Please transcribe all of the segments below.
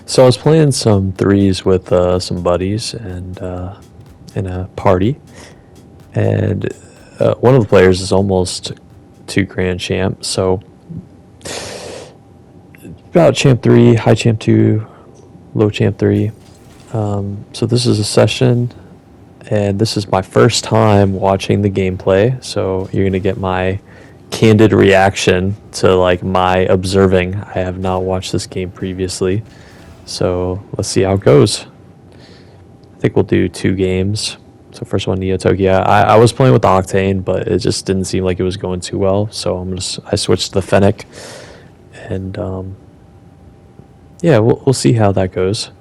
So I was playing some threes with some buddies and in a party, and one of the players is almost 2 grand champ. So about champ three, high champ two, low champ three. So this is a session, and this is my first time watching the gameplay. So you're gonna get my candid reaction to like my observing. I have not watched this game previously, so let's see how it goes. I think we'll do 2 games. So first one, Neo Tokyo. I was playing with the Octane, but it just didn't seem like it was going too well. So I switched to the Fennec, and yeah, we'll see how that goes.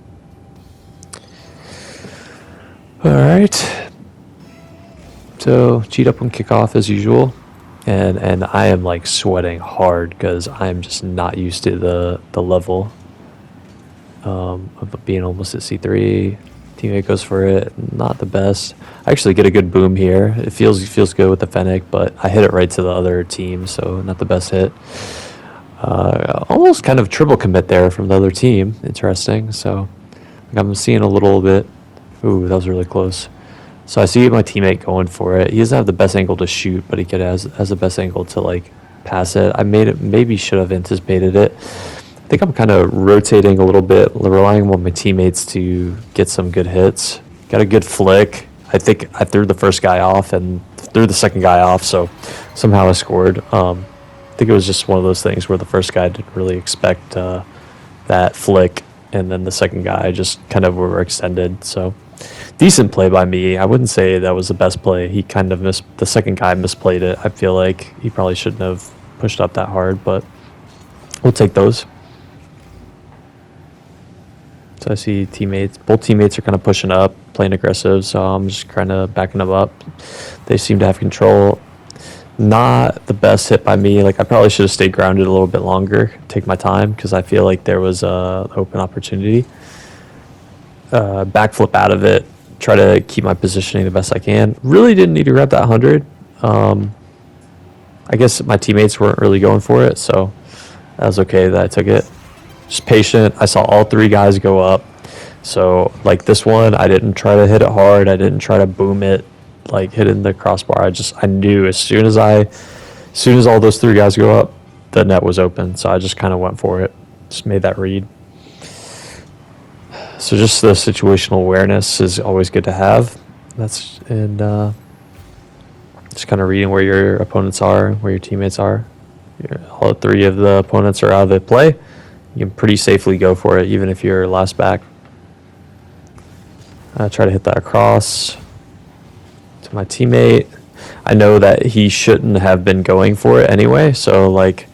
All right. So cheat up on kickoff as usual, and I am like sweating hard because I'm just not used to the level of being almost at C3. Teammate goes for it, not the best. I actually get a good boom here. It feels good with the Fennec, but I hit it right to the other team, so not the best hit. Almost kind of triple commit there from the other team. Interesting. So I'm seeing a little bit. Ooh, that was really close. So I see my teammate going for it. He doesn't have the best angle to shoot, but he has the best angle to like pass it. I maybe should have anticipated it. I think I'm kind of rotating a little bit, relying on my teammates to get some good hits. Got a good flick. I think I threw the first guy off and threw the second guy off, so somehow I scored. I think it was just one of those things where the first guy didn't really expect that flick, and then the second guy just kind of overextended. So decent play by me. I wouldn't say that was the best play. He kind of the second guy misplayed it. I feel like he probably shouldn't have pushed up that hard, but we'll take those. So I see both teammates are kind of pushing up, playing aggressive, so I'm just kind of backing them up. They seem to have control. Not the best hit by me. Like, I probably should have stayed grounded a little bit longer, take my time, because I feel like there was a open opportunity. Backflip out of it, try to keep my positioning the best I can. Really didn't need to grab that 100. I guess my teammates weren't really going for it, so that was okay that I took it. Just patient. I saw all 3 guys go up. So like this one, I didn't try to hit it hard. I didn't try to boom it, like hitting the crossbar. I knew as soon as all those 3 guys go up, the net was open. So I just kind of went for it. Just made that read. So just the situational awareness is always good to have. Just kind of reading where your opponents are, where your teammates are. All 3 of the opponents are out of the play. You can pretty safely go for it, even if you're last back. Try to hit that across to my teammate. I know that he shouldn't have been going for it anyway, so like,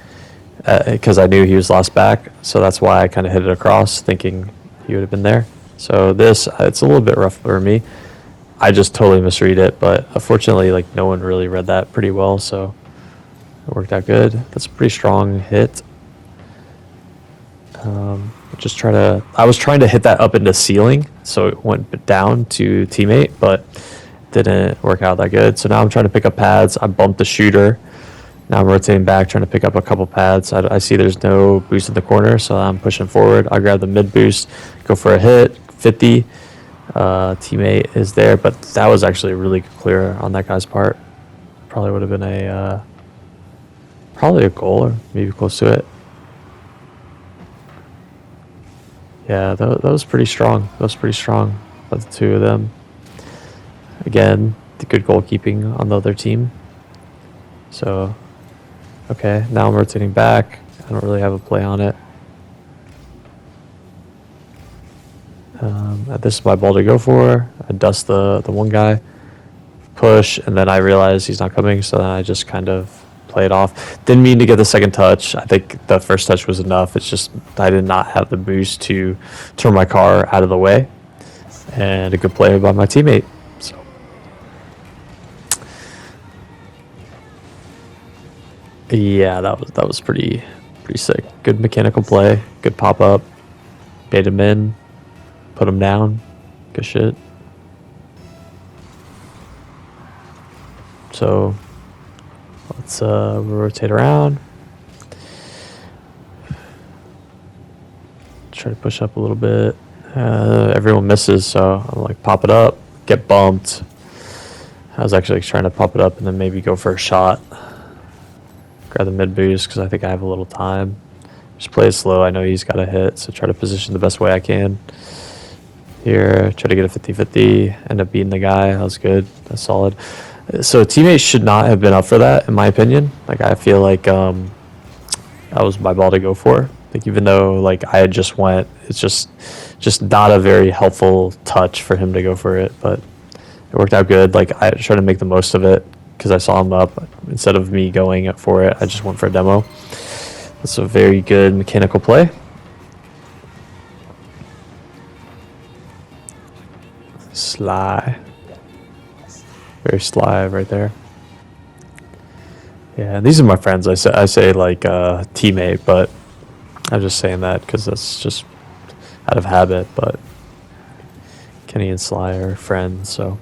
because I knew he was last back, so that's why I kind of hit it across, thinking he would have been there. So it's a little bit rough for me. I just totally misread it, but unfortunately, like, no one really read that pretty well, so it worked out good. That's a pretty strong hit. I was trying to hit that up into ceiling, so it went down to teammate, but didn't work out that good. So now I'm trying to pick up pads. I bumped the shooter. Now I'm rotating back, trying to pick up a couple pads. I see there's no boost in the corner, so I'm pushing forward. I grab the mid boost, go for a hit, 50. Teammate is there, but that was actually a really good clear on that guy's part. Probably would have been probably a goal or maybe close to it. Yeah, that was pretty strong. That was pretty strong by the 2 of them. Again, the good goalkeeping on the other team. So, okay, now I'm rotating back. I don't really have a play on it. This is my ball to go for. I dust the one guy, push, and then I realize he's not coming, so then I just kind of play it off. Didn't mean to get the second touch. I think the first touch was enough. It's just I did not have the boost to turn my car out of the way. And a good play by my teammate. So yeah, that was pretty sick. Good mechanical play. Good pop up. Bait him in. Put him down. Good shit. So let's rotate around. try to push up a little bit. Everyone misses, so I'm like, pop it up, get bumped. I was actually trying to pop it up and then maybe go for a shot. Grab the mid boost because I think I have a little time. Just play it slow. I know he's got a hit, so try to position the best way I can. Here, try to get a 50-50. End up beating the guy. That was good. That's solid. So teammates should not have been up for that, in my opinion. Like, I feel like that was my ball to go for. Like, even though like I had just went, it's just not a very helpful touch for him to go for it. But it worked out good. Like, I tried to make the most of it because I saw him up. Instead of me going for it, I just went for a demo. That's a very good mechanical play. Sly. Very sly right there. Yeah, these are my friends. I say like teammate, but I'm just saying that because that's just out of habit. But Kenny and Sly are friends, so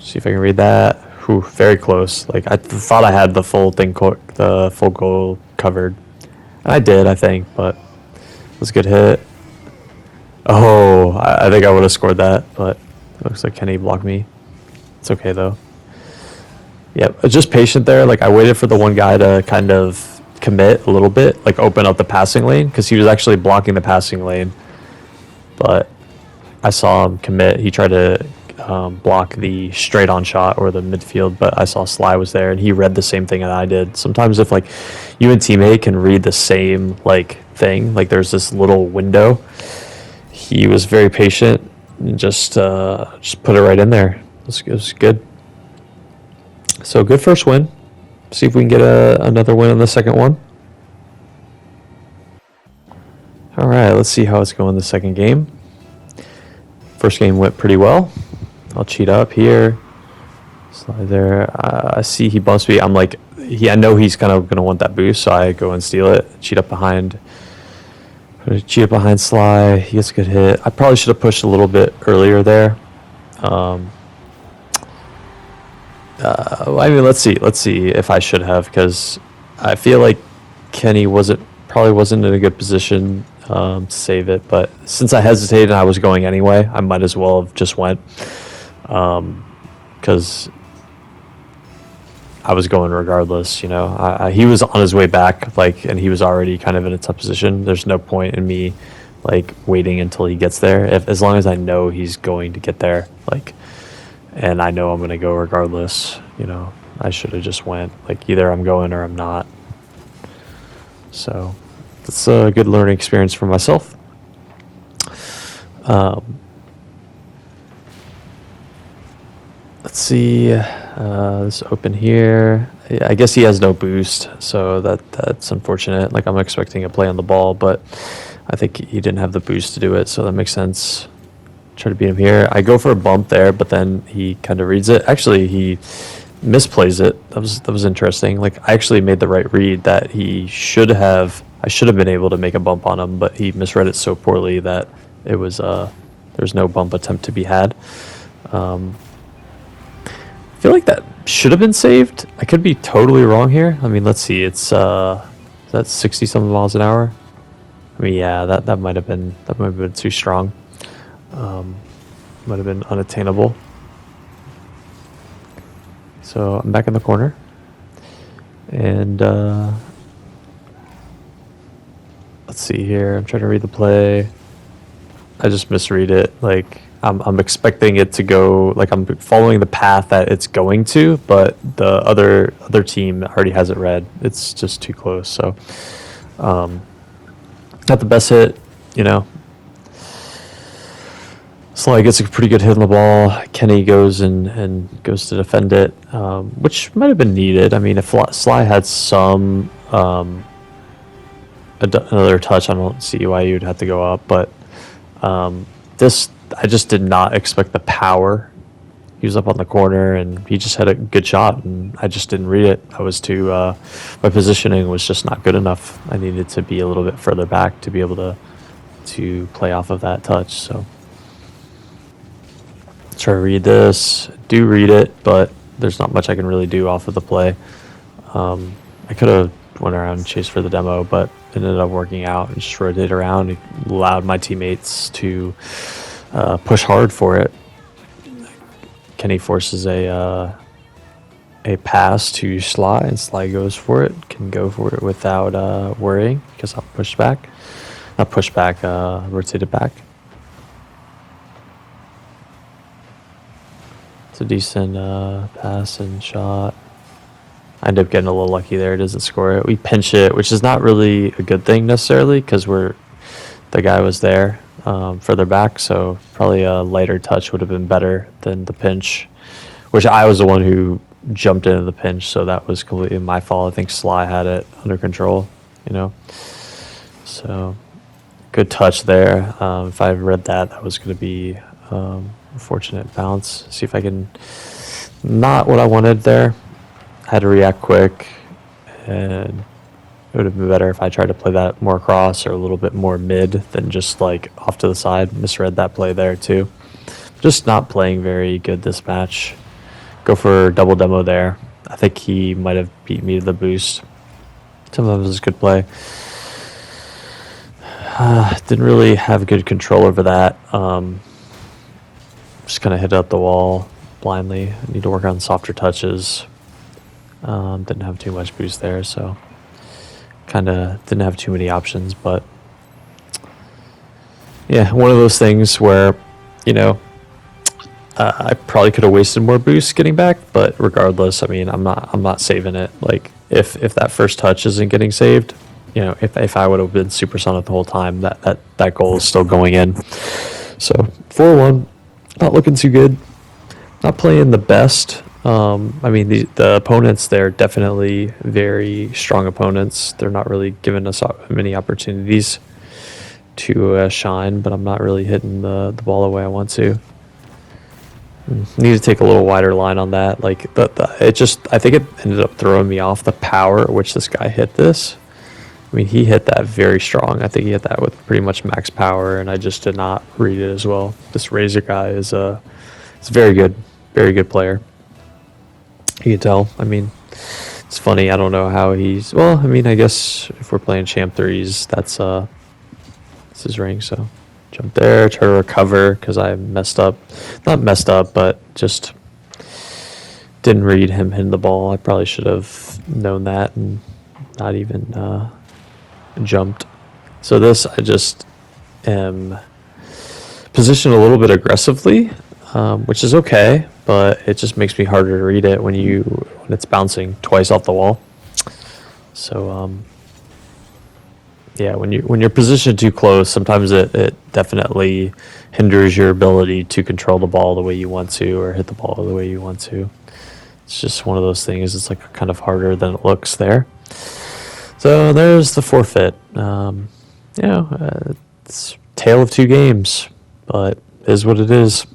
see if I can read that. Whew, very close. Like, I thought I had the full thing, the full goal covered, and I did, I think, but it was a good hit. Oh, I think I would have scored that, but it looks like Kenny blocked me. It's okay though. Yep, just patient there. Like, I waited for the one guy to kind of commit a little bit, like open up the passing lane, because he was actually blocking the passing lane. But I saw him commit. He tried to block the straight on shot or the midfield, but I saw Sly was there and he read the same thing that I did. Sometimes if like you and teammate can read the same like thing, like there's this little window. He was very patient and just put it right in there. It was good. So good first win. See if we can get another win on the second one. All right, let's see how it's going the second game. First game went pretty well. I'll cheat up here. Slide there. I see he bumps me. I'm like, I know he's kind of going to want that boost, so I go and steal it. Cheat up behind. Cheat up behind Sly. He gets a good hit. I probably should have pushed a little bit earlier there. I mean, let's see if I should have, because I feel like Kenny probably wasn't in a good position to save it. But since I hesitated and I was going anyway, I might as well have just went, because I was going regardless. You know, he was on his way back, like, and he was already kind of in a tough position. There's no point in me like waiting until he gets there. As long as I know he's going to get there, like, and I know I'm going to go regardless, you know, I should have just went. Like, either I'm going or I'm not. So it's a good learning experience for myself. Let's see. This open here. I guess he has no boost, so that's unfortunate. Like, I'm expecting a play on the ball, but I think he didn't have the boost to do it, so that makes sense. Try to beat him here. I go for a bump there, but then he kind of reads it. Actually, he misplays it. That was interesting. Like, I actually made the right read that I should have been able to make a bump on him, but he misread it so poorly that it was there was no bump attempt to be had. I feel like that should have been saved. I could be totally wrong here. I mean, let's see. It's is that 60 something miles an hour? I mean, yeah, that might have been too strong. Might have been unattainable. So I'm back in the corner, and let's see here. I'm trying to read the play. I just misread it. Like, I'm expecting it to go, like, I'm following the path that it's going to, but the other team already has it read. It's just too close. So not the best hit, you know. Sly gets a pretty good hit on the ball. Kenny goes and goes to defend it, which might have been needed. I mean, if Sly had some another touch, I don't see why you'd have to go up. But this, I just did not expect the power. He was up on the corner and he just had a good shot, and I just didn't read it. I was too my positioning was just not good enough. I needed to be a little bit further back to be able to play off of that touch. So try to read this. Do read it, but there's not much I can really do off of the play. I could have went around and chased for the demo, but ended up working out and just rotated around. It allowed my teammates to push hard for it. Kenny forces a pass to Sly, and Sly goes for it. Can go for it without worrying because I'll push back. Not push back, rotated back. It's a decent pass and shot. I end up getting a little lucky there. It doesn't score it. We pinch it, which is not really a good thing necessarily because the guy was there further back, so probably a lighter touch would have been better than the pinch, which I was the one who jumped into the pinch, so that was completely my fault. I think Sly had it under control, you know. So good touch there. If I read that, that was going to be a fortunate bounce. See if I can, not what I wanted there. I had to react quick, and it would have been better if I tried to play that more across or a little bit more mid than just like off to the side. Misread that play there too. Just not playing very good this match. Go for double demo there. I think he might have beat me to the boost. Some of it was good play. Didn't really have good control over that. Just kind of hit up the wall blindly. I need to work on softer touches. Didn't have too much boost there, so kind of didn't have too many options. But yeah, one of those things where, you know, I probably could have wasted more boost getting back, but regardless, I mean, I'm not saving it. Like if that first touch isn't getting saved, you know, if I would have been supersonic the whole time, that goal is still going in. So 4-1, not looking too good. Not playing the best. I mean, the opponents, they're definitely very strong opponents. They're not really giving us many opportunities to shine, but I'm not really hitting the ball the way I want to. Need to take a little wider line on that. Like I think it ended up throwing me off the power at which this guy hit this. I mean, he hit that very strong. I think he hit that with pretty much max power, and I just did not read it as well. This Razor guy is it's very good player. You can tell. I mean, it's funny. I don't know how he's. Well, I mean, I guess if we're playing Champ 3s, that's his ring. So jump there, try to recover because I messed up. Not messed up, but just didn't read him hitting the ball. I probably should have known that and not even jumped. So this, I just am positioned a little bit aggressively, which is okay, but it just makes me harder to read it when it's bouncing twice off the wall. So yeah, when you're positioned too close, sometimes it definitely hinders your ability to control the ball the way you want to or hit the ball the way you want to. It's just one of those things. It's like kind of harder than it looks there. So there's the forfeit. It's tale of two games, but it is what it is.